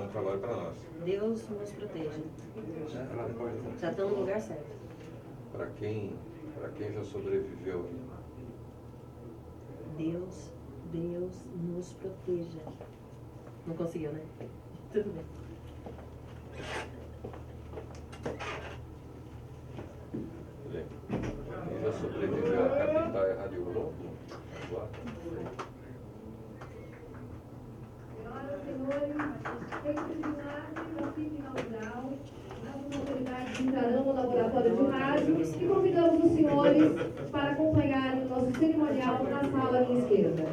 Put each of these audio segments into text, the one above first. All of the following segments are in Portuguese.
bom trabalho para nós. Deus nos proteja. Já estão no lugar certo. Para quem já sobreviveu. Deus nos proteja. Não conseguiu, né? Tudo bem. Bem, quem já sobreviveu a capital e Rádio Globo? Senhoras e senhores, preliminares da fita inaugural, nossas autoridades entrarão no laboratório de rádios e convidamos os senhores para acompanharem o nosso cerimonial na sala à minha esquerda.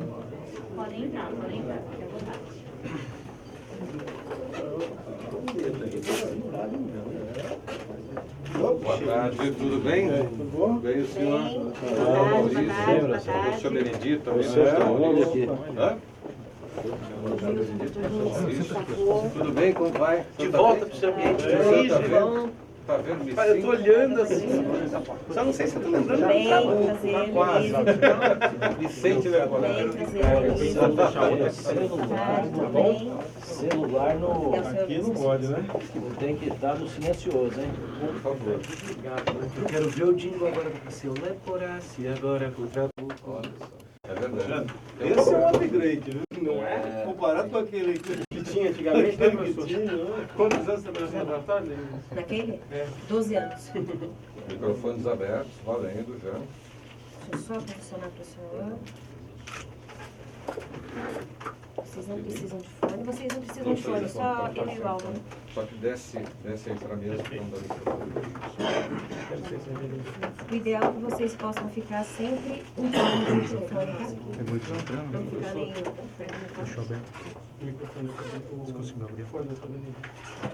Podem entrar, fique à vontade. Boa tarde, tudo bem? Tudo bom? Bem, o senhor? Boa tarde. O senhor Benedito também, Vocês estão né? onde aqui? Hã? Tudo bem? Como vai? De volta para o seu ambiente de origem. Tá vendo? Me Eu estou sinto- olhando assim. Só não sei se você está lembrando. Bem, prazer, Quase. beleza, Vicente Leonardo. bem, prazer, beleza. Celular, Tudo tá bom? bem? Celular no... É o senhor Aqui não pode, né? Tem que estar no silencioso, hein? Por favor. Eu quero ver o jingle agora para seu leporace agora contra o... Olha só. É verdade. Esse é um upgrade, viu? Não é? Comparado com aquele que tinha antigamente, né, professor? Quantos anos você trabalhou no laboratório? Naquele? 12 anos. Microfones abertos, valendo já. Deixa eu só posicionar para o senhor. Vocês não precisam de fone. Vocês não precisam de fone, só ele e o Álvaro. Só que desce aí para a mesa para não dar O ideal é que vocês possam ficar sempre um pouco no microfone, tá? É muito bacana. Não ficarem perto do microfone. Você conseguiu abrir a porta?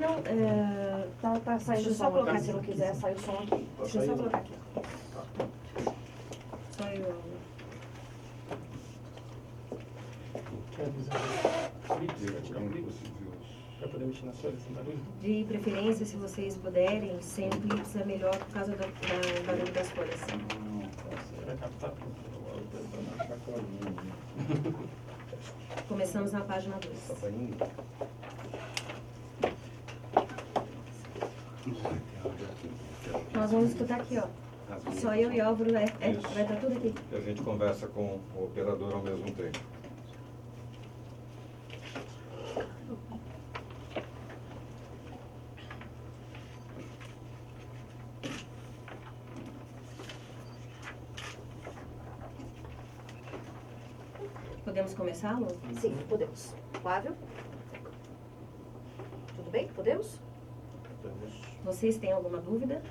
Não, tá saindo. Deixa eu só colocar, se não quiser, sai o som aqui. Deixa eu só colocar aqui. Só eu, Álvaro. Para poder mexer nas folhas sem barulho? De preferência, se vocês puderem, sem clips é melhor por causa do barulho das folhas. Vai captar tudo. Começamos na página 2. Nós vamos escutar aqui, ó. Só eu e Álvaro, vai estar tudo aqui. E a gente conversa com o operador ao mesmo tempo. Podemos começar, Lu? Sim, podemos. Flávio? Tudo bem? Podemos? Vocês têm alguma dúvida?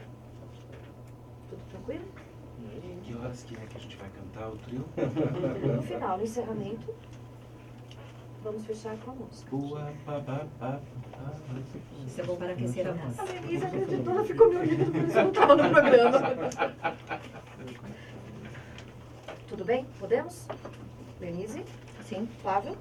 Tudo tranquilo? Que horas que é que a gente vai cantar o trio? No final, no encerramento, vamos fechar com a música. Boa, babá. Isso é bom para aquecer a voz. A Denise acreditou, ela ficou me olhando, por isso eu não estava no programa. Tudo bem? Podemos? Denise? Sim. Flávio?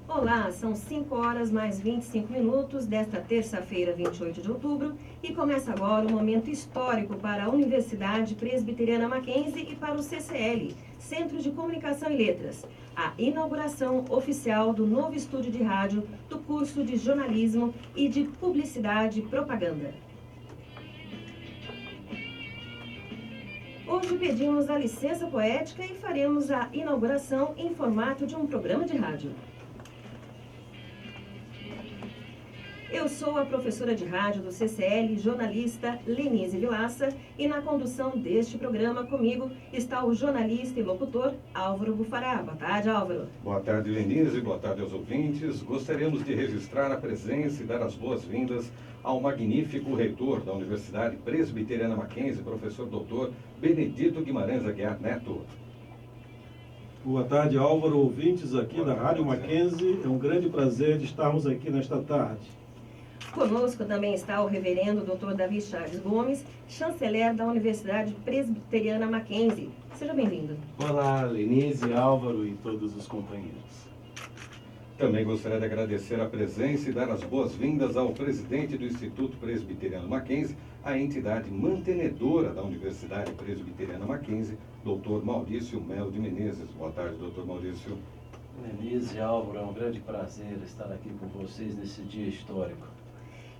Olá, são 5 horas mais 25 minutos desta terça-feira, 28 de outubro, e começa agora um momento histórico para a Universidade Presbiteriana Mackenzie e para o CCL, Centro de Comunicação e Letras, a inauguração oficial do novo estúdio de rádio do curso de Jornalismo e de Publicidade e Propaganda. Hoje pedimos a licença poética e faremos a inauguração em formato de um programa de rádio. Eu sou a professora de rádio do CCL, jornalista Lenise Vilaça, e na condução deste programa comigo está o jornalista e locutor Álvaro Bufará. Boa tarde, Álvaro. Boa tarde, Lenise. Boa tarde aos ouvintes. Gostaríamos de registrar a presença e dar as boas-vindas ao magnífico reitor da Universidade Presbiteriana Mackenzie, professor doutor Benedito Guimarães Aguiar Neto. Boa tarde, Álvaro, ouvintes aqui da Rádio Mackenzie. É um grande prazer de estarmos aqui nesta tarde. Conosco também está o reverendo Dr. Davi Chaves Gomes, chanceler da Universidade Presbiteriana Mackenzie. Seja bem-vindo. Olá, Lenise, Álvaro e todos os companheiros. Também gostaria de agradecer a presença e dar as boas-vindas ao presidente do Instituto Presbiteriano Mackenzie, a entidade mantenedora da Universidade Presbiteriana Mackenzie, Dr. Maurício Melo de Menezes. Boa tarde, Dr. Maurício. Denise e Álvaro, é um grande prazer estar aqui com vocês nesse dia histórico.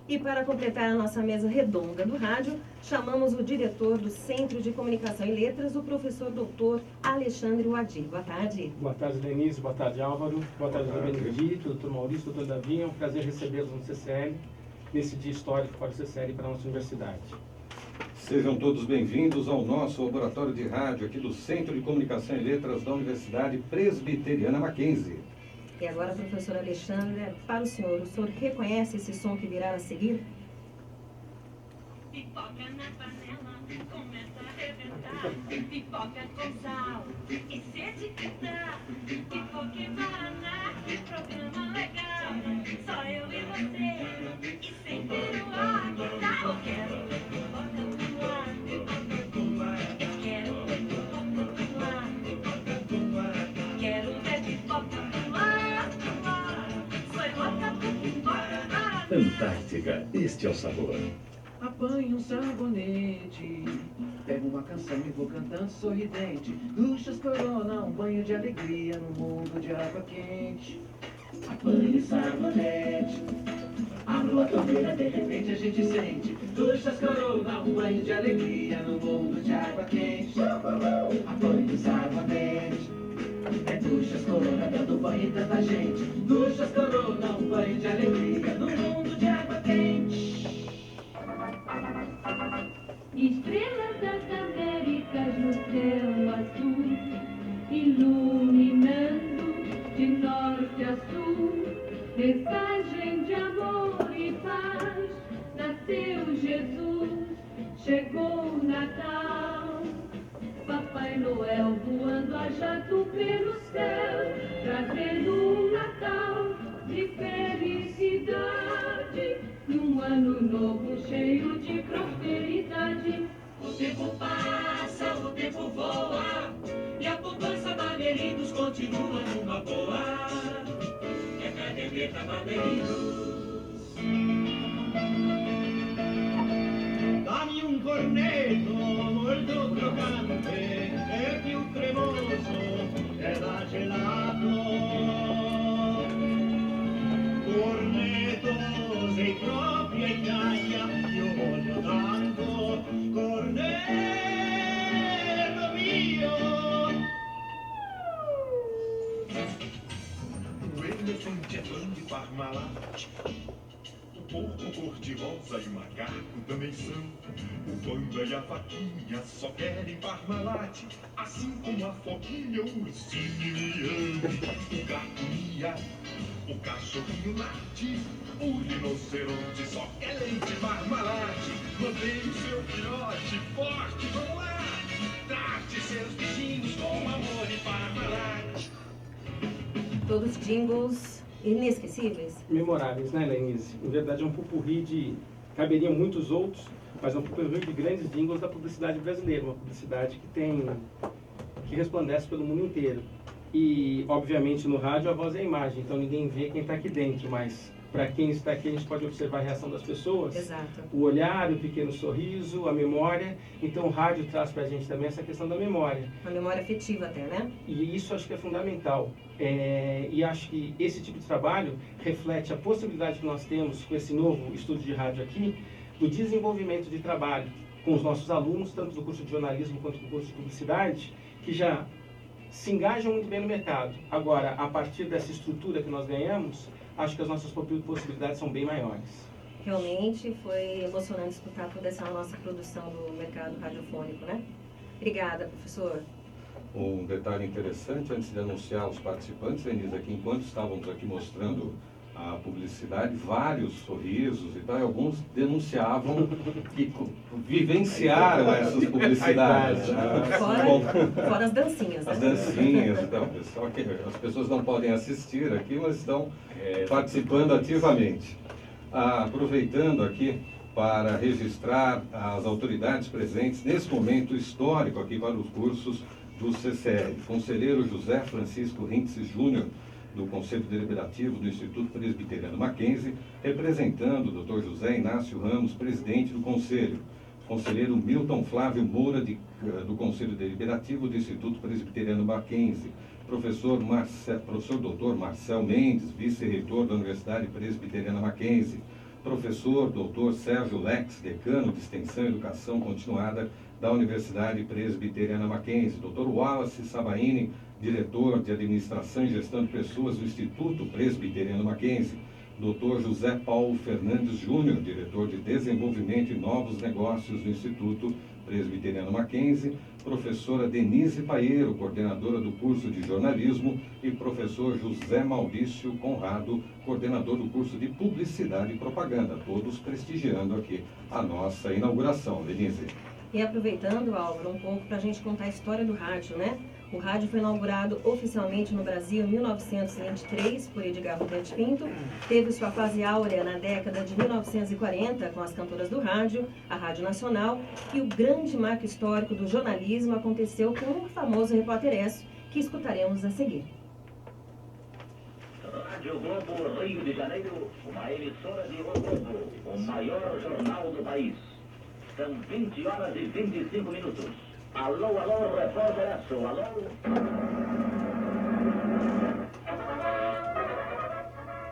E para completar a nossa mesa redonda do rádio, chamamos o diretor do Centro de Comunicação e Letras, o professor Dr. Alexandre Wadir. Boa tarde. Boa tarde, Denise. Boa tarde, Álvaro. Boa tarde, Dr. Benedito, doutor Maurício, doutor Davi. É um prazer recebê-los no CCL, nesse dia histórico para o CCL e para a nossa universidade. Sejam todos bem-vindos ao nosso laboratório de rádio aqui do Centro de Comunicação e Letras da Universidade Presbiteriana Mackenzie. E agora, professor Alexandre, para o senhor reconhece esse som que virá a seguir? Pipoca na panela, começa a arrebentar. Pipoca com sal e sede que dá. Pipoca e guaraná, programa legal. Só eu e você, e sem peruá, que tal? Eu quero pipoca no ar. Eu quero pipoca no ar. Quero ver pipoca no ar. Sou louca por pipoca. Antártica, este é o sabor. Apanho um sabonete, pego uma canção e vou cantando sorridente. Duchas Corona, um banho de alegria no mundo de água quente. Apanho sabonete, abro a torneira, de repente a gente sente. Duchas Corona, um banho de alegria no mundo de água quente. Apanho sabonete, é Duchas Corona dando banho em tanta gente. Duchas Corona, um banho de alegria no mundo de água quente. Estrelas das Américas no céu azul, iluminando de norte a sul. Mensagem de amor e paz, nasceu Jesus, chegou o Natal. Papai Noel voando a jato pelo céu, trazendo um Natal de felicidade. E um ano novo cheio de prosperidade. O tempo passa, o tempo voa, e a poupança Maneirinhos continua numa boa. É caderneta Maneirinhos. Dá-me um corneto, mordo crocante, é que o cremoso é da gelato. Cornetos em própria Itália, e o olho dando, corneto mio. O elefante é fã de Parmalat. O porco cor-de-rosa e o macaco também são. O panda e a vaquinha só querem Parmalat, assim como a foquinha, o ursinho miando. O gato mia, o cachorrinho late, o rinoceronte só quer leite Parmalat. Mantenha o seu filhote forte, vamos lá! Trate seus bichinhos com amor e Parmalat. Todos jingles inesquecíveis. Memoráveis, né, Lenise? Em verdade é um pupurri de... caberiam muitos outros, mas é um pupurri de grandes jingles da publicidade brasileira, uma publicidade que resplandece pelo mundo inteiro. E, obviamente, no rádio a voz é a imagem, então ninguém vê quem está aqui dentro, mas para quem está aqui a gente pode observar a reação das pessoas. Exato. O olhar, o pequeno sorriso, a memória. Então o rádio traz para a gente também essa questão da memória. Uma memória afetiva até, né? E isso acho que é fundamental. E acho que esse tipo de trabalho reflete a possibilidade que nós temos com esse novo estudo de rádio aqui, do desenvolvimento de trabalho com os nossos alunos, tanto do curso de jornalismo quanto do curso de publicidade, que já se engajam muito bem no mercado. Agora, a partir dessa estrutura que nós ganhamos, acho que as nossas possibilidades são bem maiores. Realmente foi emocionante escutar toda essa nossa produção do mercado radiofônico, né? Obrigada, professor. Um detalhe interessante, antes de anunciar os participantes, Denise, aqui enquanto estávamos aqui mostrando a publicidade, vários sorrisos e tal, e alguns denunciavam que vivenciaram essas publicidades. Fora as dancinhas, né? As dancinhas e tal. Só que as pessoas não podem assistir aqui, mas estão participando ativamente. Aproveitando aqui para registrar as autoridades presentes nesse momento histórico aqui para os cursos do CCL. Conselheiro José Francisco Rintz Júnior, do Conselho Deliberativo do Instituto Presbiteriano Mackenzie, representando o Dr. José Inácio Ramos, presidente do Conselho. Conselheiro Milton Flávio Moura, do Conselho Deliberativo do Instituto Presbiteriano Mackenzie. Professor Dr. Marcel Mendes, vice-reitor da Universidade Presbiteriana Mackenzie. Professor Dr. Sérgio Lex, decano de Extensão e Educação Continuada da Universidade Presbiteriana Mackenzie. Dr. Wallace Sabaini, diretor de Administração e Gestão de Pessoas do Instituto Presbiteriano Mackenzie. Dr. José Paulo Fernandes Júnior, diretor de Desenvolvimento e Novos Negócios do Instituto Presbiteriano Mackenzie. Professora Denise Paeiro, coordenadora do curso de Jornalismo, e professor José Maurício Conrado, coordenador do curso de Publicidade e Propaganda, todos prestigiando aqui a nossa inauguração. Denise. E aproveitando, Álvaro, um pouco para a gente contar a história do rádio, né? O rádio foi inaugurado oficialmente no Brasil em 1923 por Edgar Roberto Pinto. Teve sua fase áurea na década de 1940 com as cantoras do rádio, a Rádio Nacional, e o grande marco histórico do jornalismo aconteceu com o famoso Repórter S, que escutaremos a seguir. Rádio Globo, Rio de Janeiro, uma emissora de O Globo, o maior jornal do país. São 20 horas e 25 minutos. Alô, alô, repórter Aço, alô?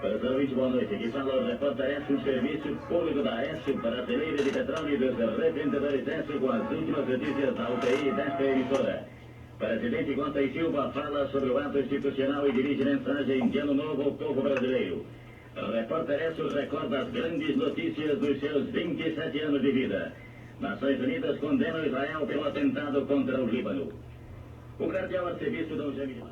Pessoalmente, boa noite. Aqui fala o repórter Aço, o serviço público da Aço, brasileira de petróleo e dos revendedores Aço, com as últimas notícias da UTI desta emissora. Presidente Gonta e Silva fala sobre o ato institucional e dirige mensagem de ano novo ao povo brasileiro. O repórter Aço recorda as grandes notícias dos seus 27 anos de vida. Nações Unidas condenam Israel pelo atentado contra o Líbano. O cardeal arcebispo Dom Jaime.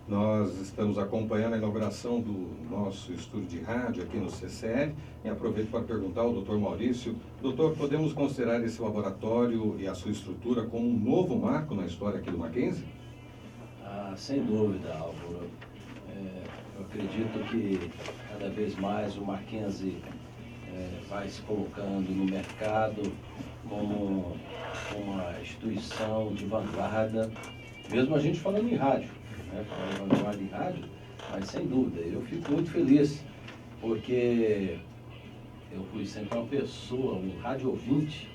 Nós estamos acompanhando a inauguração do nosso estúdio de rádio aqui no CCL e aproveito para perguntar ao Dr. Maurício. Doutor, podemos considerar esse laboratório e a sua estrutura como um novo marco na história aqui do Mackenzie? Sem dúvida, Álvaro. Eu acredito que cada vez mais o Mackenzie vai se colocando no mercado como uma instituição de vanguarda, mesmo a gente falando em rádio, né? Falando de vanguarda em rádio, mas sem dúvida, eu fico muito feliz, porque eu fui sempre uma pessoa, um rádio ouvinte.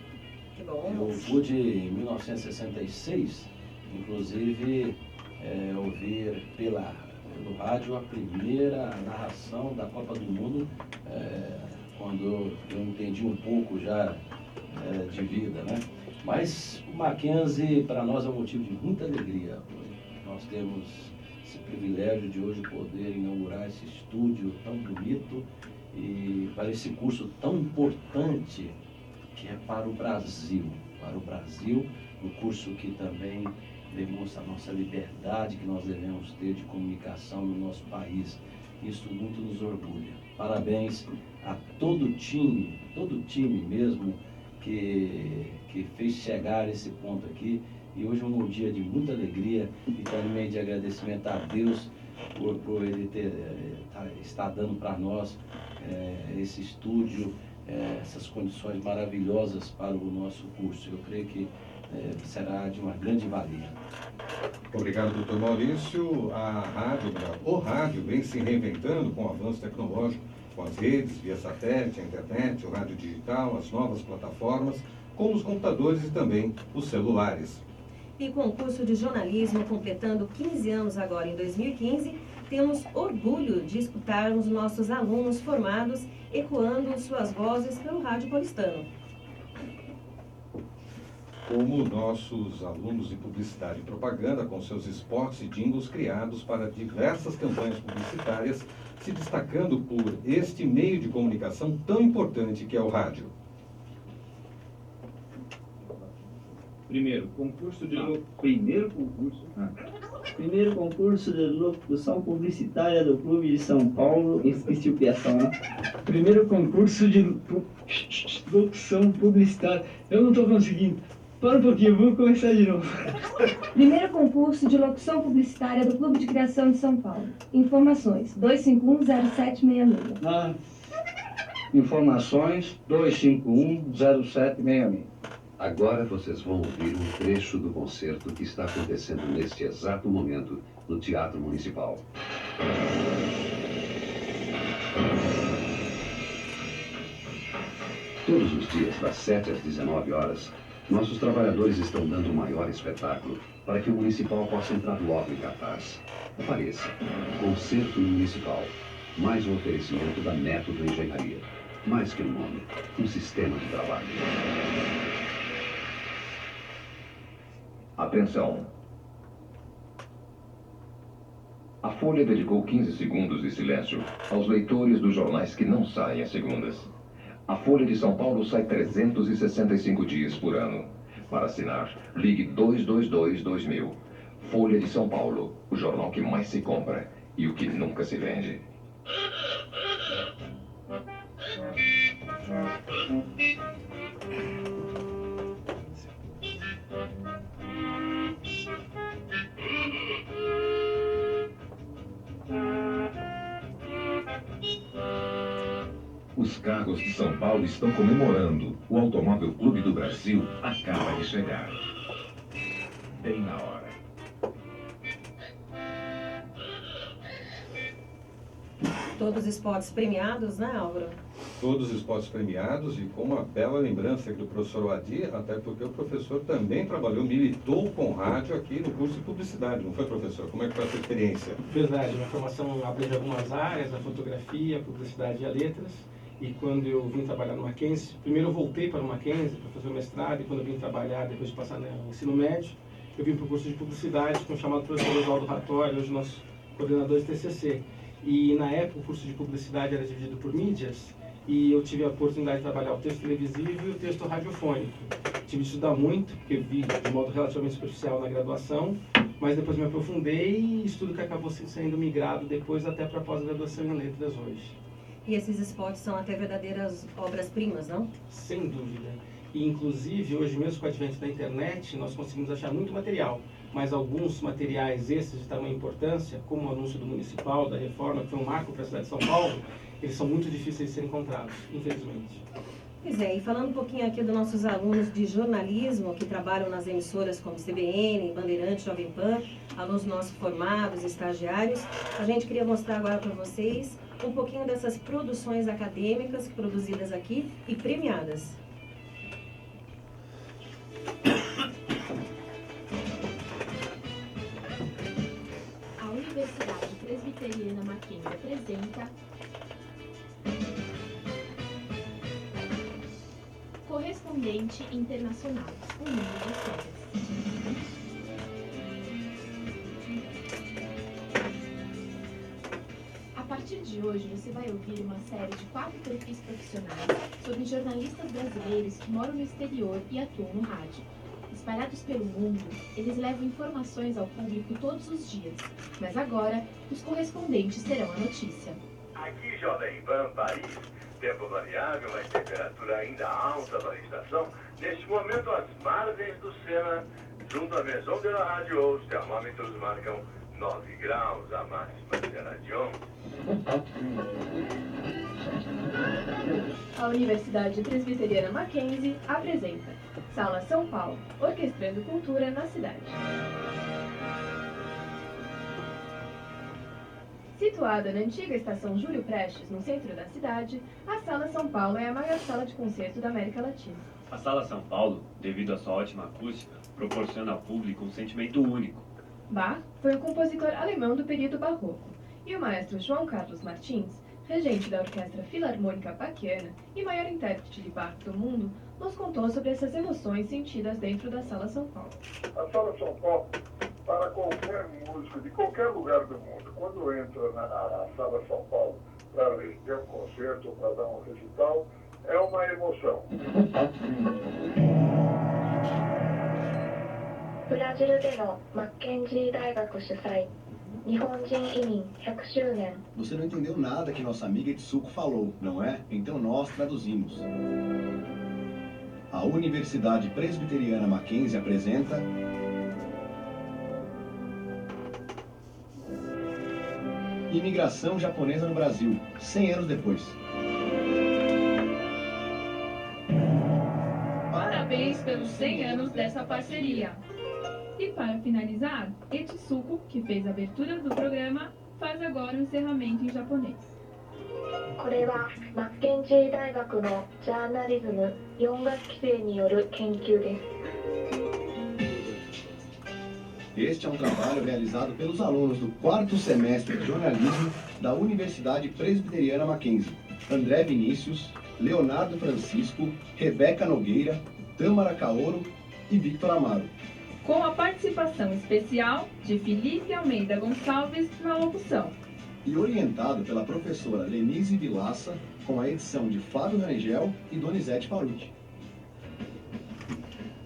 Eu pude, em 1966, inclusive, ouvir pelo rádio a primeira narração da Copa do Mundo, quando eu entendi um pouco já de vida, né? Mas o Mackenzie, para nós, é um motivo de muita alegria. Nós temos esse privilégio de hoje poder inaugurar esse estúdio tão bonito e para esse curso tão importante que é para o Brasil. Para o Brasil, um curso que também demonstra a nossa liberdade que nós devemos ter de comunicação no nosso país. Isso muito nos orgulha. Parabéns a todo o time mesmo que fez chegar a esse ponto aqui. E hoje é um dia de muita alegria e também de agradecimento a Deus por Ele estar dando para nós esse estúdio, essas condições maravilhosas para o nosso curso. Eu creio que será de uma grande valia. Obrigado, doutor Maurício. O rádio vem se reinventando com o avanço tecnológico, com as redes, via satélite, a internet, o rádio digital, as novas plataformas, como os computadores e também os celulares. E com o curso de jornalismo completando 15 anos agora em 2015, temos orgulho de escutarmos nossos alunos formados ecoando suas vozes pelo rádio paulistano. Como nossos alunos de publicidade e propaganda, com seus spots e jingles criados para diversas campanhas publicitárias, se destacando por este meio de comunicação tão importante que é o rádio. Primeiro concurso de locução publicitária do Clube de São Paulo. Esqueci o piação, né? Primeiro concurso de locução publicitária. Eu não estou conseguindo. Para um pouquinho, vamos começar de novo. Primeiro concurso de locução publicitária do Clube de Criação de São Paulo. Informações: 251-0766. Informações: 251-0766. Agora vocês vão ouvir um trecho do concerto que está acontecendo neste exato momento no Teatro Municipal. Todos os dias, das 7 às 19 horas, nossos trabalhadores estão dando o maior espetáculo para que o municipal possa entrar logo em cartaz. Apareça. Concerto Municipal. Mais um oferecimento da Método Engenharia. Mais que um nome, um sistema de trabalho. Atenção. A Folha dedicou 15 segundos de silêncio aos leitores dos jornais que não saem às segundas. A Folha de São Paulo sai 365 dias por ano. Para assinar, ligue 222-2000. Folha de São Paulo, o jornal que mais se compra e o que nunca se vende. Os carros de São Paulo estão comemorando. O Automóvel Clube do Brasil acaba de chegar. Bem na hora. Todos os spots premiados, né, Álvaro? Todos os spots premiados e com uma bela lembrança aqui do professor Oadir, até porque o professor também trabalhou, militou com rádio aqui no curso de publicidade, não foi, professor? Como é que foi essa experiência? Verdade, minha formação abrange algumas áreas, a fotografia, a publicidade e a letras. E quando eu vim trabalhar no Mackenzie, primeiro eu voltei para o Mackenzie para fazer o mestrado, e quando eu vim trabalhar, depois de passar no ensino médio, eu vim para o curso de publicidade com o chamado professor Oswaldo Rattori, hoje nosso coordenador de TCC. E na época o curso de publicidade era dividido por mídias, e eu tive a oportunidade de trabalhar o texto televisivo e o texto radiofônico. Tive de estudar muito, porque vi de modo relativamente superficial na graduação, mas depois me aprofundei e estudo que acabou sendo migrado depois até para a pós-graduação em letras hoje. E esses spots são até verdadeiras obras-primas, não? Sem dúvida. E, inclusive, hoje mesmo com o advento da internet, nós conseguimos achar muito material. Mas alguns materiais esses de tamanha importância, como o anúncio do municipal, da reforma, que foi um marco para a cidade de São Paulo, eles são muito difíceis de serem encontrados, infelizmente. Pois é, e falando um pouquinho aqui dos nossos alunos de jornalismo que trabalham nas emissoras como CBN, Bandeirantes, Jovem Pan, alunos nossos formados, estagiários, a gente queria mostrar agora para vocês um pouquinho dessas produções acadêmicas produzidas aqui e premiadas. A Universidade Presbiteriana Mackenzie apresenta Correspondente Internacional, o mundo das séries. A partir de hoje, você vai ouvir uma série de 4 perfis profissionais sobre jornalistas brasileiros que moram no exterior e atuam no rádio. Espalhados pelo mundo, eles levam informações ao público todos os dias, mas agora, os correspondentes terão a notícia. Aqui, Jovem Pan, Paris. Tempo variável, mas temperatura ainda alta para a estação. Neste momento, às margens do Sena, junto à Maison de la Radio, os termômetros marcam 9 graus, a máxima será de 11. A Universidade Presbiteriana Mackenzie apresenta Sala São Paulo, orquestrando cultura na cidade. Situada na antiga estação Júlio Prestes, no centro da cidade, a Sala São Paulo é a maior sala de concerto da América Latina. A Sala São Paulo, devido à sua ótima acústica, proporciona ao público um sentimento único. Bach foi um compositor alemão do período barroco, e o maestro João Carlos Martins, regente da Orquestra Filarmônica Bachiana e maior intérprete de Bach do mundo, nos contou sobre essas emoções sentidas dentro da Sala São Paulo. A Sala São Paulo, para qualquer músico de qualquer lugar do mundo, quando entra na Sala São Paulo para receber um concerto ou para dar um recital, é uma emoção. ブラジルでのマッケンジー大学主催日本人移民100周年 Você não entendeu nada que nossa amiga Itsuko falou, não é? Então nós traduzimos. A Universidade Presbiteriana Mackenzie apresenta Imigração japonesa no Brasil, 100 anos depois. Parabéns pelos 100 anos dessa parceria. E para finalizar, Etsuko, que fez a abertura do programa, faz agora o encerramento em japonês. これはマッケンジー大学のジャーナリズム4学期生による研究です。Este é um trabalho realizado pelos alunos do 4º semestre de jornalismo da Universidade Presbiteriana Mackenzie. André Vinícius, Leonardo Francisco, Rebeca Nogueira, Tâmara Caoro e Victor Amaro. Com a participação especial de Felipe Almeida Gonçalves na locução. E orientado pela professora Lenise Vilaça, com a edição de Fábio Rangel e Donizete Paruti.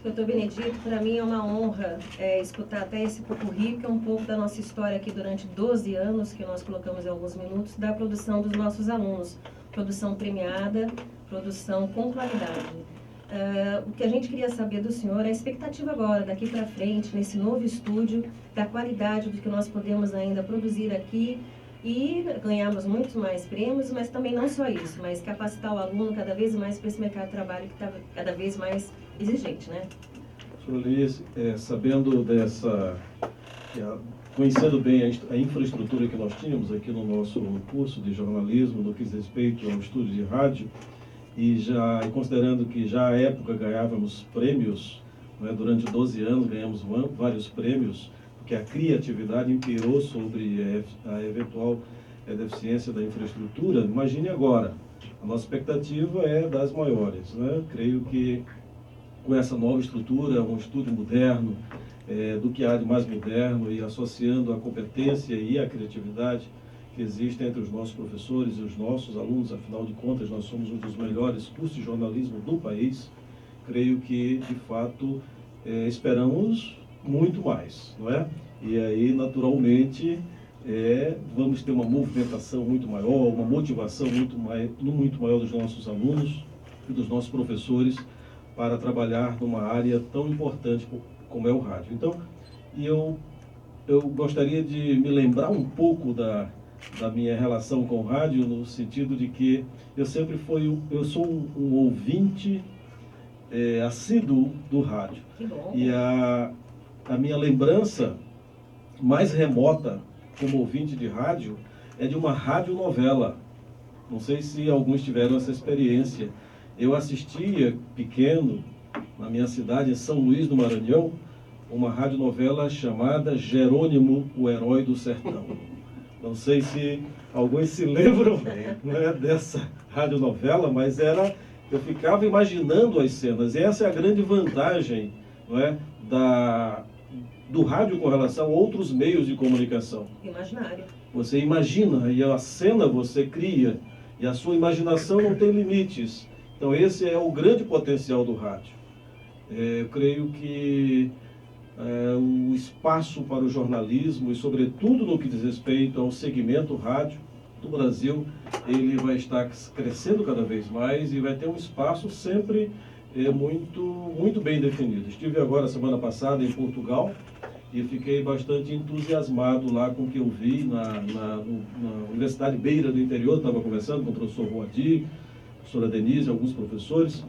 Doutor Benedito, para mim é uma honra escutar até esse popurrí, que é um pouco da nossa história aqui durante 12 anos, que nós colocamos em alguns minutos, da produção dos nossos alunos. Produção premiada, produção com qualidade. O que a gente queria saber do senhor é a expectativa agora, daqui para frente, nesse novo estúdio, da qualidade do que nós podemos ainda produzir aqui e ganharmos muitos mais prêmios, mas também não só isso, mas capacitar o aluno cada vez mais para esse mercado de trabalho que está cada vez mais exigente, né? Senhor Liz, sabendo conhecendo bem a infraestrutura que nós tínhamos aqui no nosso curso de jornalismo, no que diz respeito ao estúdio de rádio, e considerando que já à época ganhávamos prêmios, né, durante 12 anos ganhamos vários prêmios, porque a criatividade imperou sobre a eventual deficiência da infraestrutura. Imagine agora, a nossa expectativa é das maiores, né? Creio que com essa nova estrutura, um estúdio moderno, do que há de mais moderno, e associando a competência e a criatividade que existe entre os nossos professores e os nossos alunos, afinal de contas nós somos um dos melhores cursos de jornalismo do país, creio que de fato esperamos muito mais, não é? E aí naturalmente vamos ter uma movimentação muito maior, uma motivação muito maior dos nossos alunos e dos nossos professores para trabalhar numa área tão importante como é o rádio. Então, eu gostaria de me lembrar um pouco da minha relação com o rádio, no sentido de que eu sou um ouvinte assíduo do rádio. E a minha lembrança mais remota como ouvinte de rádio é de uma radionovela. Não sei se alguns tiveram essa experiência. Eu assistia, pequeno, na minha cidade, em São Luís do Maranhão, uma radionovela chamada Jerônimo, o Herói do Sertão. Não sei se alguns se lembram, né, dessa radionovela, mas eu ficava imaginando as cenas. E essa é a grande vantagem, não é, do rádio com relação a outros meios de comunicação. Imaginário. Você imagina, e a cena você cria, e a sua imaginação não tem limites. Então esse é o grande potencial do rádio. Eu creio que o espaço para o jornalismo, e sobretudo no que diz respeito ao segmento rádio do Brasil, ele vai estar crescendo cada vez mais e vai ter um espaço sempre muito bem definido. Estive agora, semana passada, em Portugal, e fiquei bastante entusiasmado lá com o que eu vi na Universidade Beira do Interior. Estava conversando com o professor Roadi, a professora Denise, alguns professores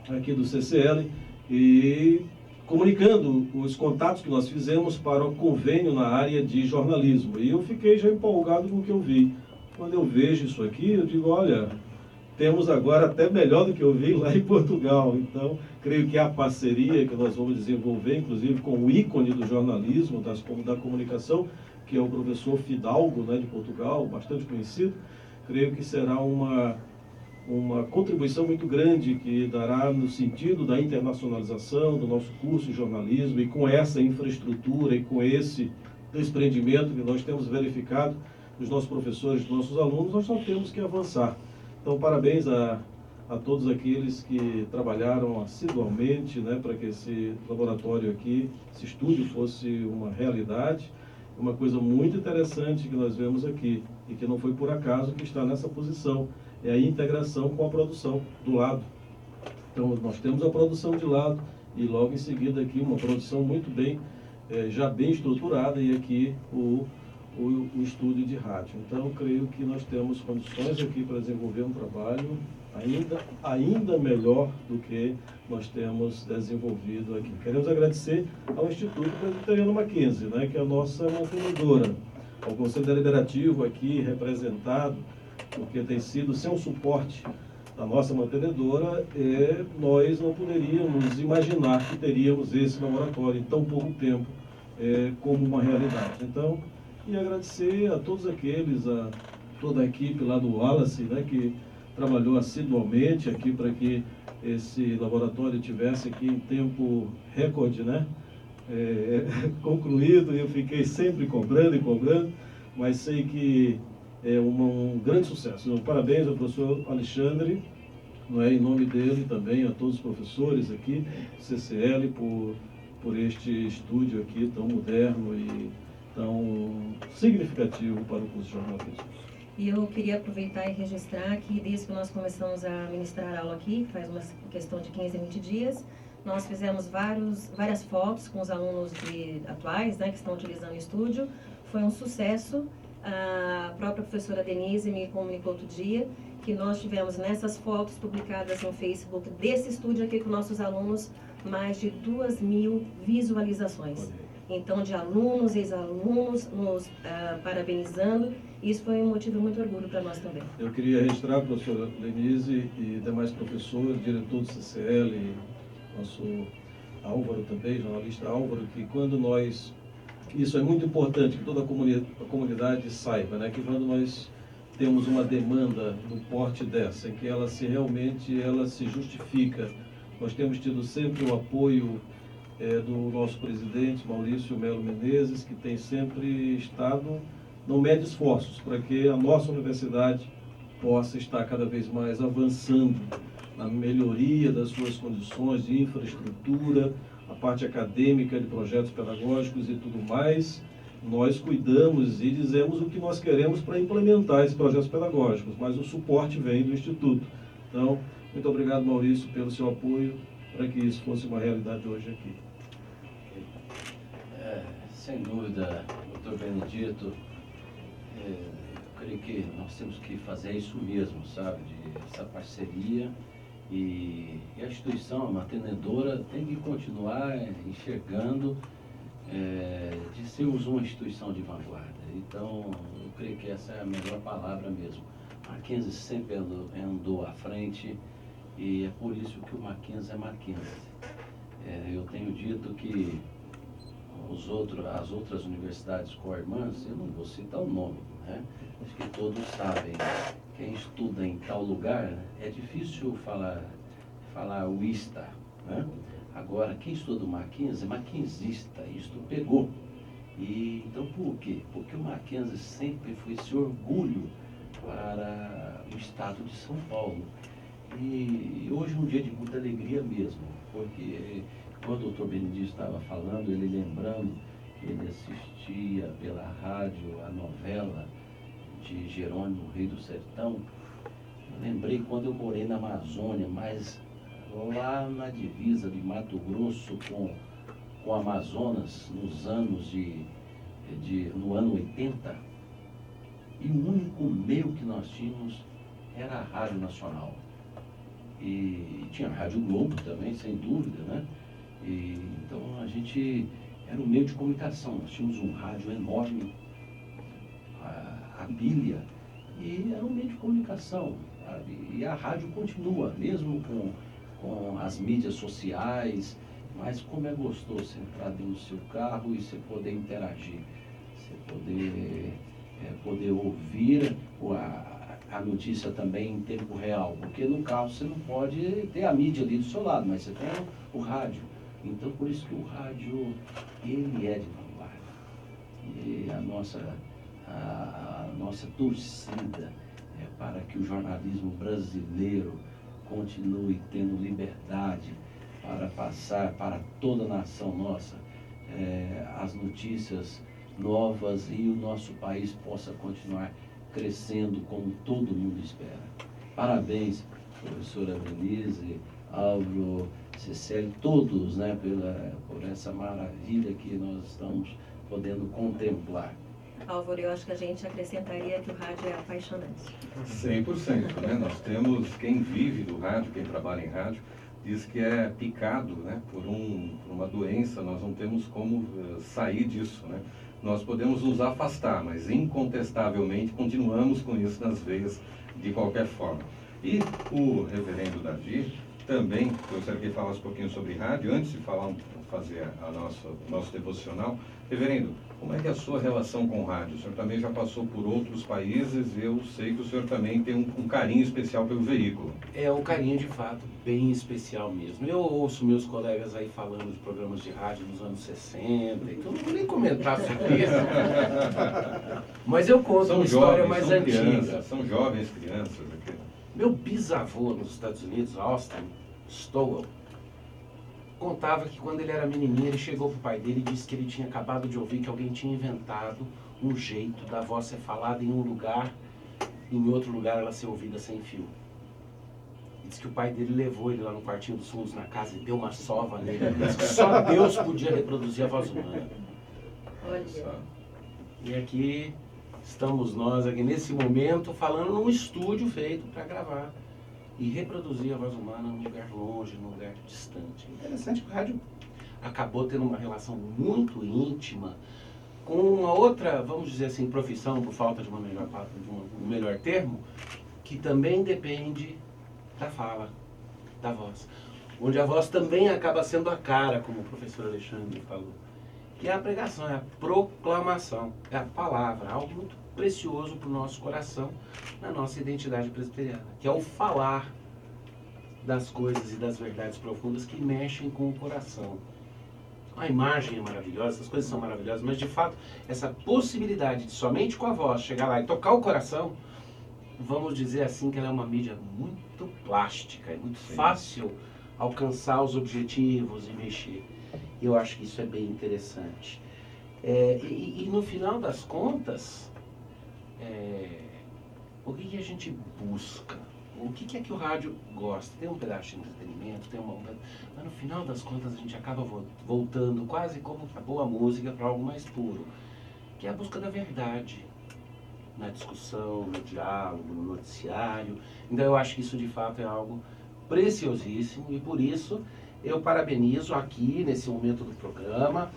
aqui do CCL, e comunicando os contatos que nós fizemos para o convênio na área de jornalismo. E eu fiquei já empolgado com o que eu vi. Quando eu vejo isso aqui, eu digo, olha, temos agora até melhor do que eu vi lá em Portugal. Então, creio que a parceria que nós vamos desenvolver, inclusive com o ícone do jornalismo, da comunicação, que é o professor Fidalgo, né, de Portugal, bastante conhecido, creio que será uma contribuição muito grande que dará no sentido da internacionalização do nosso curso de jornalismo, e com essa infraestrutura e com esse desprendimento que nós temos verificado dos nossos professores, dos nossos alunos, nós só temos que avançar. Então, parabéns a todos aqueles que trabalharam assiduamente, né, para que esse laboratório aqui, esse estúdio fosse uma realidade. Uma coisa muito interessante que nós vemos aqui, e que não foi por acaso que está nessa posição, é a integração com a produção do lado. Então, nós temos a produção de lado e logo em seguida aqui uma produção muito bem, já bem estruturada, e aqui o estúdio de rádio. Então, eu creio que nós temos condições aqui para desenvolver um trabalho ainda melhor do que nós temos desenvolvido aqui. Queremos agradecer ao Instituto Presbiteriano Mackenzie, né, que é a nossa mantenedora, ao Conselho Deliberativo aqui representado porque tem sido sem o suporte da nossa mantenedora, nós não poderíamos imaginar que teríamos esse laboratório em tão pouco tempo como uma realidade. Então, e agradecer a todos aqueles, a toda a equipe lá do Wallace, né, que trabalhou assiduamente aqui para que esse laboratório tivesse aqui em tempo recorde, né, concluído. Eu fiquei sempre cobrando e cobrando, mas sei que é um grande sucesso. Então, parabéns ao professor Alexandre, em nome dele também, a todos os professores aqui, CCL, por este estúdio aqui tão moderno e tão significativo para o curso de jornalismo. E eu queria aproveitar e registrar que desde que nós começamos a ministrar aula aqui, faz uma questão de 15 a 20 dias, nós fizemos várias fotos com os alunos atuais, né, que estão utilizando o estúdio. Foi um sucesso. A própria professora Denise me comunicou outro dia que nós tivemos nessas fotos publicadas no Facebook desse estúdio aqui com nossos alunos mais de 2.000 visualizações. Então, de alunos, ex-alunos, nos parabenizando. Isso foi um motivo de muito orgulho para nós também. Eu queria registrar, professora Denise e demais professores, diretor do CCL, e nosso Álvaro também, jornalista Álvaro, que quando nós... Isso é muito importante que toda a comunidade saiba, né? Que quando nós temos uma demanda do porte dessa, em que ela se justifica, nós temos tido sempre o apoio do nosso presidente, Maurício Melo Menezes, que tem sempre estado, não mede esforços para que a nossa universidade possa estar cada vez mais avançando na melhoria das suas condições de infraestrutura, a parte acadêmica de projetos pedagógicos e tudo mais. Nós cuidamos e dizemos o que nós queremos para implementar esses projetos pedagógicos, mas o suporte vem do Instituto. Então, muito obrigado, Maurício, pelo seu apoio para que isso fosse uma realidade hoje aqui. Sem dúvida, doutor Benedito, eu creio que nós temos que fazer isso mesmo, sabe, essa parceria. E a instituição, a mantenedora, tem que continuar enxergando de sermos uma instituição de vanguarda. Então, eu creio que essa é a melhor palavra mesmo. Mackenzie sempre andou à frente e é por isso que o Mackenzie é Mackenzie. Eu tenho dito que as outras universidades co-irmãs, eu não vou citar o nome, né? Acho que todos sabem. Quem estuda em tal lugar, é difícil falar o ISTA, né? Agora, quem estuda o Mackenzie é mackenzista, isto pegou. E, então, por quê? Porque o Mackenzie sempre foi esse orgulho para o estado de São Paulo. E hoje é um dia de muita alegria mesmo, porque quando o doutor Benedito estava falando, ele lembrando que ele assistia pela rádio a novela de Jerônimo, Rei do Sertão. Eu lembrei quando eu morei na Amazônia, mas lá na divisa de Mato Grosso com Amazonas, nos anos no ano 80, e o único meio que nós tínhamos era a Rádio Nacional. E tinha a Rádio Globo também, sem dúvida, né? E, então a gente era um meio de comunicação, nós tínhamos um rádio enorme, a Bíblia, e era um meio de comunicação, sabe? E a rádio continua, mesmo com as mídias sociais, mas como é gostoso você entrar dentro do seu carro e você poder interagir, você poder ouvir a notícia também em tempo real, porque no carro você não pode ter a mídia ali do seu lado, mas você tem o rádio. Então, por isso que o rádio, ele é de vanguarda. E a nossa torcida é para que o jornalismo brasileiro continue tendo liberdade para passar para toda a nação nossa as notícias novas e o nosso país possa continuar crescendo como todo mundo espera. Parabéns, professora Denise, Álvaro, CCL, todos, né, por essa maravilha que nós estamos podendo contemplar. Álvaro, eu acho que a gente acrescentaria que o rádio é apaixonante. 100%, né? Nós temos, quem vive do rádio, quem trabalha em rádio, diz que é picado, né, por uma doença, nós não temos como sair disso, né? nós podemos nos afastar, mas incontestavelmente continuamos com isso nas veias de qualquer forma. E o reverendo Davi também, gostaria que ele falasse um pouquinho sobre rádio, antes de fazer o nosso devocional. Reverendo, como é que é a sua relação com o rádio? O senhor também já passou por outros países e eu sei que o senhor também tem um carinho especial pelo veículo. É um carinho, de fato, bem especial mesmo. Eu ouço meus colegas aí falando de programas de rádio dos anos 60, então não vou nem comentar sobre isso. Mas eu conto uma história mais antiga. São jovens crianças aqui. Meu bisavô nos Estados Unidos, Austin Stowell, contava que quando ele era menininho, ele chegou pro pai dele e disse que ele tinha acabado de ouvir que alguém tinha inventado um jeito da voz ser falada em um lugar, e em outro lugar ela ser ouvida sem fio. E disse que o pai dele levou ele lá no quartinho dos fundos na casa e deu uma sova nele. Ele disse que só Deus podia reproduzir a voz humana. Olha. E aqui estamos nós, aqui nesse momento, falando num estúdio feito para gravar e reproduzir a voz humana num lugar longe, num lugar distante. Interessante que o rádio acabou tendo uma relação muito íntima com uma outra, vamos dizer assim, profissão, por falta de um melhor termo, que também depende da fala, da voz. Onde a voz também acaba sendo a cara, como o professor Alexandre falou. Que é a pregação, é a proclamação, é a palavra, algo muito precioso para o nosso coração, na nossa identidade presbiteriana, que é o falar das coisas e das verdades profundas que mexem com o coração. A imagem é maravilhosa, essas coisas são maravilhosas, mas de fato, essa possibilidade de somente com a voz chegar lá e tocar o coração, vamos dizer assim que ela é uma mídia muito plástica, é muito fácil alcançar os objetivos e mexer. E eu acho que isso é bem interessante. E no final das contas, o que a gente busca? O que é que o rádio gosta? Tem um pedaço de entretenimento, mas no final das contas a gente acaba voltando quase como a boa música para algo mais puro, que é a busca da verdade na discussão, no diálogo, no noticiário. Então eu acho que isso de fato é algo preciosíssimo e por isso eu parabenizo aqui nesse momento do programa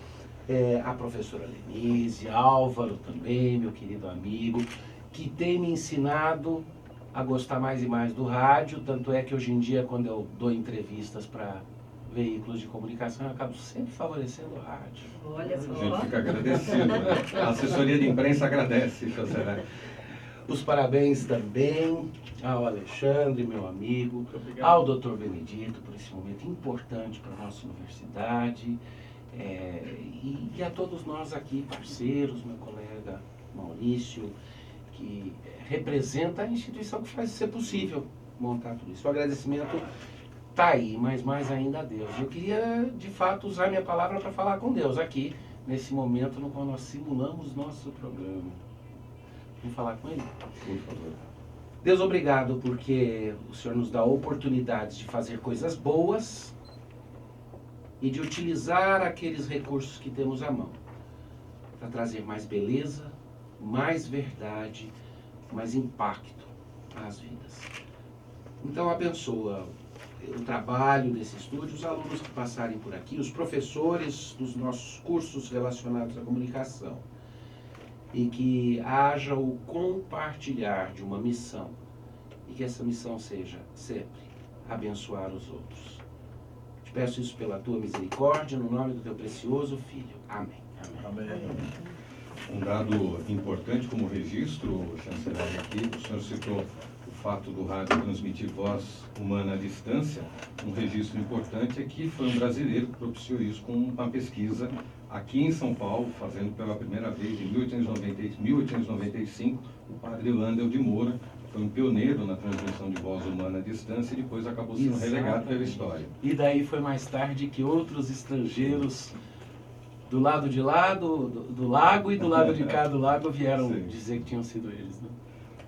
a professora Lenise, Álvaro também, meu querido amigo, que tem me ensinado a gostar mais e mais do rádio, tanto é que hoje em dia, quando eu dou entrevistas para veículos de comunicação, eu acabo sempre favorecendo o rádio. Olha só. A gente fica agradecido. A assessoria de imprensa agradece, José. Os parabéns também ao Alexandre, meu amigo, ao Dr. Benedito, por esse momento importante para a nossa universidade, e a todos nós aqui, parceiros, meu colega Maurício, que representa a instituição que faz ser possível montar tudo isso. O agradecimento está aí, mas mais ainda a Deus. Eu queria, de fato, usar minha palavra para falar com Deus aqui, nesse momento no qual nós simulamos nosso programa. Vamos falar com Ele? Por favor. Deus, obrigado porque o Senhor nos dá oportunidades de fazer coisas boas e de utilizar aqueles recursos que temos à mão para trazer mais beleza, mais verdade, mais impacto às vidas. Então abençoa o trabalho desse estúdio, os alunos que passarem por aqui, os professores dos nossos cursos relacionados à comunicação, e que haja o compartilhar de uma missão, e que essa missão seja sempre abençoar os outros. Te peço isso pela tua misericórdia, no nome do teu precioso Filho. Amém. Amém. Amém. Um dado importante como registro, chanceler, aqui, o senhor citou o fato do rádio transmitir voz humana à distância. Um registro importante é que foi um brasileiro que propiciou isso com uma pesquisa aqui em São Paulo, fazendo pela primeira vez em 1895, o padre Landel de Moura foi um pioneiro na transmissão de voz humana à distância e depois acabou sendo relegado pela história. E daí foi mais tarde que outros estrangeiros do lado de lá do lago e do lado de cá do lago vieram dizer que tinham sido eles, né?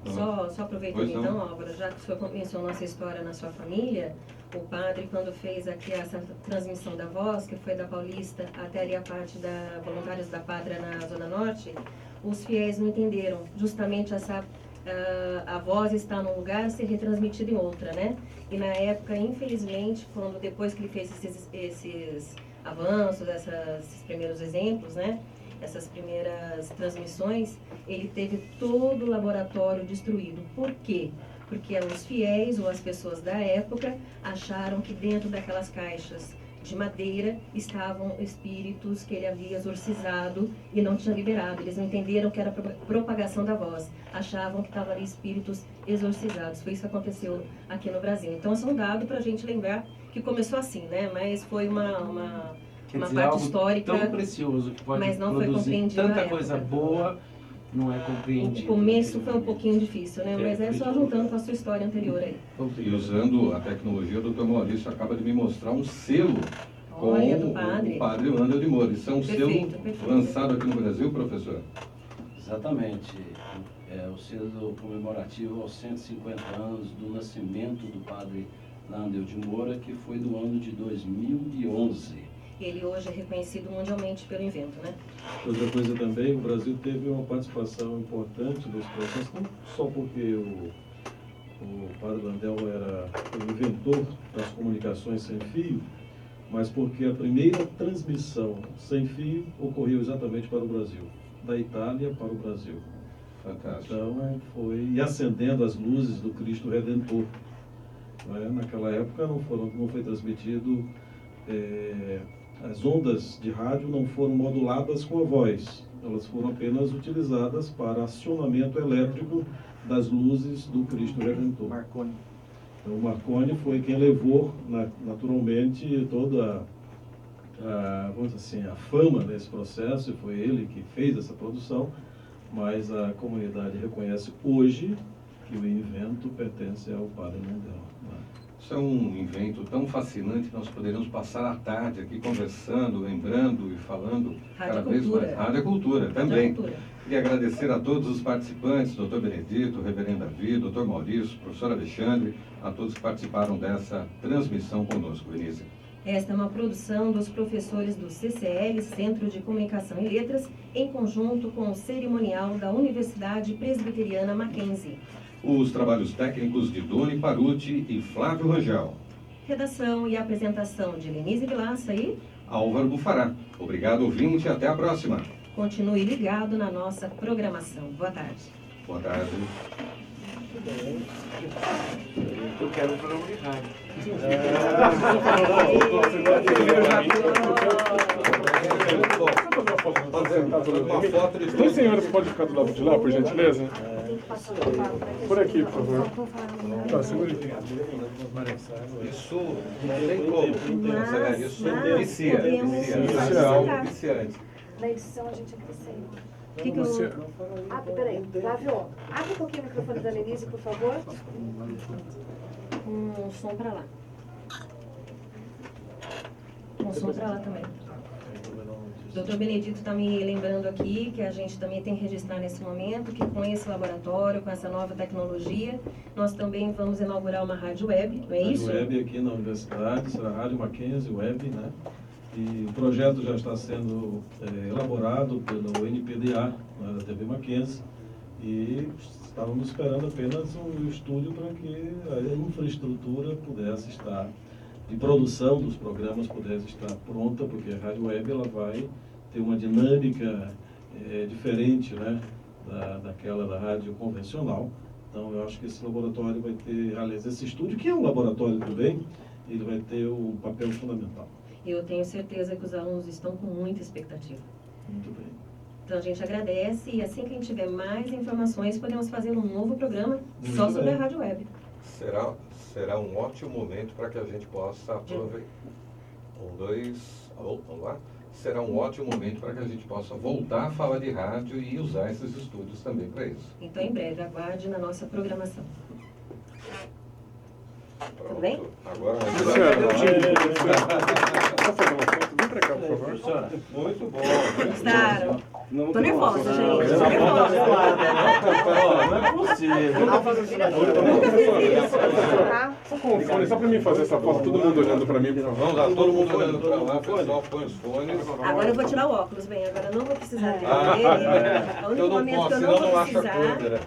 Só aproveitando então, Álvaro, já que o senhor mencionou essa história na sua família, o padre, quando fez aqui essa transmissão da voz, que foi da Paulista até ali a parte da Voluntários da Pátria na Zona Norte, os fiéis não entenderam justamente essa a voz está num lugar e ser retransmitida em outra, né? E na época, infelizmente, depois que ele fez esses avanços, esses primeiros exemplos, né? essas primeiras transmissões, ele teve todo o laboratório destruído. Por quê? Porque os fiéis ou as pessoas da época acharam que dentro daquelas caixas de madeira estavam espíritos que ele havia exorcizado e não tinha liberado. Eles não entenderam que era propagação da voz. Achavam que estavam ali espíritos exorcizados. Foi isso que aconteceu aqui no Brasil. Então, é um dado para a gente lembrar que começou assim, né? Mas foi uma parte algo histórica tão precioso que pode mas não foi produzir compreendido na tanta época. coisa boa, não é compreendido. O começo foi um pouquinho difícil, né? Mas é só juntando com a sua história anterior aí. E usando a tecnologia, o Dr. Maurício acaba de me mostrar um selo com Olha, do padre. o padre Wendel de Moura. Isso é um Perfeito, selo perfeito. lançado aqui no Brasil, professor? Exatamente. É o selo comemorativo aos 150 anos do nascimento do padre Wendel de Moura, que foi do ano de 2011. Ele hoje é reconhecido mundialmente pelo invento, né? Outra coisa também, o Brasil teve uma participação importante nesse processo, não só porque o padre Wendel era o inventor das comunicações sem fio, mas porque a primeira transmissão sem fio ocorreu exatamente para o Brasil, da Itália para o Brasil. Fantástico. Então, foi acendendo as luzes do Cristo Redentor. Naquela época não foi transmitido, as ondas de rádio não foram moduladas com a voz, elas foram apenas utilizadas para acionamento elétrico das luzes do Cristo Redentor. Marconi. Então, o Marconi foi quem levou, naturalmente, toda vamos dizer assim, a fama desse processo, e foi ele que fez essa produção, mas a comunidade reconhece hoje que o invento pertence ao padre Wendel. Isso é um invento tão fascinante que nós poderíamos passar a tarde aqui conversando, lembrando e falando cada vez mais. Rádio é cultura também. Queria agradecer a todos os participantes, doutor Benedito, reverendo Davi, doutor Maurício, professor Alexandre, a todos que participaram dessa transmissão conosco, Vinícius. Esta é uma produção dos professores do CCL, Centro de Comunicação e Letras, em conjunto com o cerimonial da Universidade Presbiteriana Mackenzie. Os trabalhos técnicos de Doni Paruti e Flávio Rangel. Redação e apresentação de Lenise Vilaça e Álvaro Bufará. Obrigado, ouvinte, até a próxima. continue ligado na nossa programação. Boa tarde. Boa tarde. Eu quero um programa de rádio. Tem senhora que pode ficar do lado de lá, por gentileza? Por aqui, por favor. Tá, segura aqui. Isso não tem como. Isso vicia. Isso é algo viciante. Na edição a gente acrescenta. Que que eu... Ah, peraí, Flávio, abre um pouquinho o microfone da Lenise, por favor. Um som pra lá. Um som pra lá também. Dr. Benedito está me lembrando aqui que a gente também tem que registrar nesse momento que com esse laboratório, com essa nova tecnologia, nós também vamos inaugurar uma rádio web, não é isso? Rádio web aqui na universidade, será a Rádio Mackenzie Web, né? E o projeto já está sendo elaborado pelo NPDA, né, da TV Mackenzie, e estávamos esperando apenas um estúdio para que a infraestrutura pudesse estar, de produção dos programas pudesse estar pronta, porque a rádio web ela vai ter uma dinâmica diferente, né, daquela da rádio convencional. Então eu acho que esse laboratório vai ter, aliás, esse estúdio, que é um laboratório também, ele vai ter um papel fundamental. Eu tenho certeza que os alunos estão com muita expectativa. Muito bem. Então a gente agradece e assim que a gente tiver mais informações, podemos fazer um novo programa Muito só sobre bem. a rádio web. Será um ótimo momento para que a gente possa aproveitar. Vamos lá? Será um ótimo momento para que a gente possa voltar a falar de rádio e usar esses estúdios também para isso. Então em breve, aguarde na nossa programação. Tudo bem? Agora Vem pra cá, por favor. Muito bom. Gostaram? Tô nervosa, gente. Não Tô nervosa. Não é possível. Só com o fone, só pra mim fazer essa foto, todo mundo olhando pra mim, por favor. Vamos lá, todo mundo olhando para lá, pessoal, põe os fones. Agora eu vou tirar o óculos, bem, agora eu não vou precisar dele. Ah, O único eu não momento posso, que eu senão não não vou acho a precisar. câmera.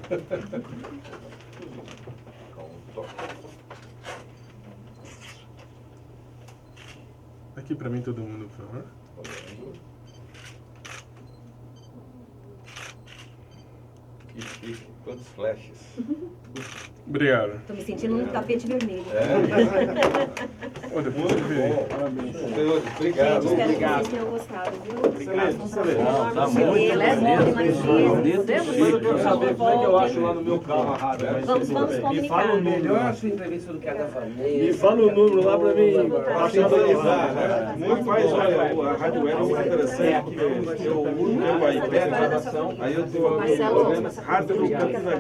Aqui pra mim, todo mundo, por favor. Que chique, quantos flashes. Obrigado. Estou me sentindo num tapete vermelho. Olha, Muito bom. Parabéns. Senhores, obrigado. Gente, espero que Obrigado. vocês tenham gostado, viu? Excelente, Um excelente. prazer Tá enorme muito recebê-los. bonito. Volte mais vezes. Depois eu quero saber como é que eu acho lá no meu carro a rádio. Vamos Me fala comunicar. o número. Melhor a sua entrevista do que a da família. Me fala o número lá pra mim. Pra sintonizar, né? Muito mais, olha, a Rádio Web é muito interessante, porque eu uso meu iPad, aí eu tenho Marcelo, Rádio do Campo da